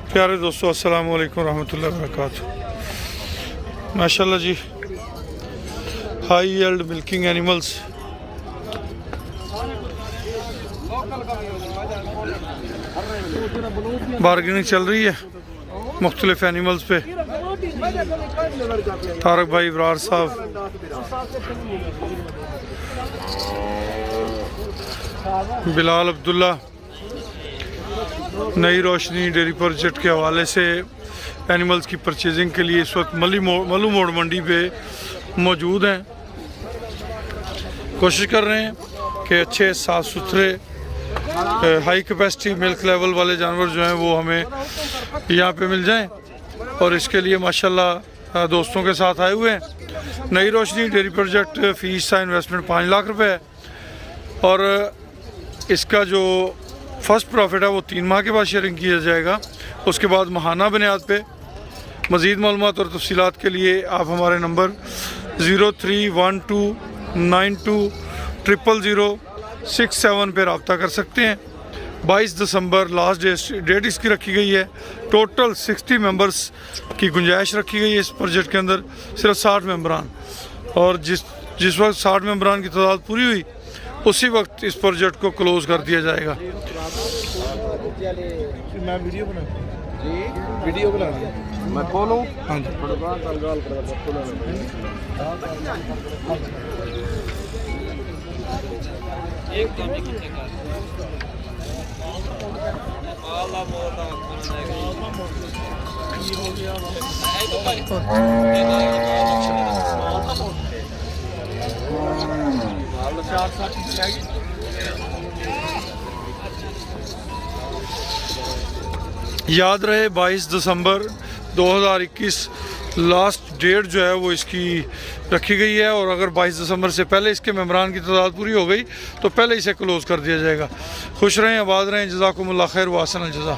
प्यारे दोस्तों, अस्सलाम वालेकुम रहमतुल्लाहि व बरकातहू। माशाल्लाह जी, high yield milking animals, bargaining चल रही है मुख्तलिफ एनिमल्स पे। तारक भाई इब्रार साहब, बिलाल अब्दुल्ला नई रोशनी डेयरी प्रोजेक्ट के हवाले से एनिमल्स की परचेजिंग के लिए इस वक्त मल्लू मोड़ मंडी पे मौजूद हैं। कोशिश कर रहे हैं कि अच्छे साफ़ सुथरे हाई कैपेसिटी मिल्क लेवल वाले जानवर जो हैं वो हमें यहाँ पे मिल जाएं, और इसके लिए माशाल्लाह दोस्तों के साथ आए हुए हैं। Nai Roshni dairy project fees का इन्वेस्टमेंट 5 लाख रुपए है, और इसका जो फर्स्ट प्रॉफिट है वो 3 माह के बाद शेयरिंग किया जाएगा। उसके बाद माहाना बुनियाद पे। मज़ीद मालूमात और तफसीलात के लिए आप हमारे नंबर 031292000067 पर रब्ता कर सकते हैं। 22 दिसंबर लास्ट डेट इसकी रखी गई है। टोटल 60 मेंबर्स की गुंजाइश रखी गई है इस प्रोजेक्ट के अंदर, सिर्फ 60 मेंबरान, और जिस वक्त 60 मेंबरान की तादाद पूरी हुई उसी वक्त इस प्रोजेक्ट को क्लोज़ कर दिया जाएगा। मैं वीडियो बना मैं खोलूं। हाँ जी, याद रहे 22 दिसंबर 2021 लास्ट डेट जो है वो इसकी रखी गई है, और अगर 22 दिसंबर से पहले इसके मेंबरान की तादाद पूरी हो गई तो पहले इसे क्लोज़ कर दिया जाएगा। खुश रहें, आबाद रहें, जज़ाकुमुल्लाह खैर व अहसन अल जज़ा।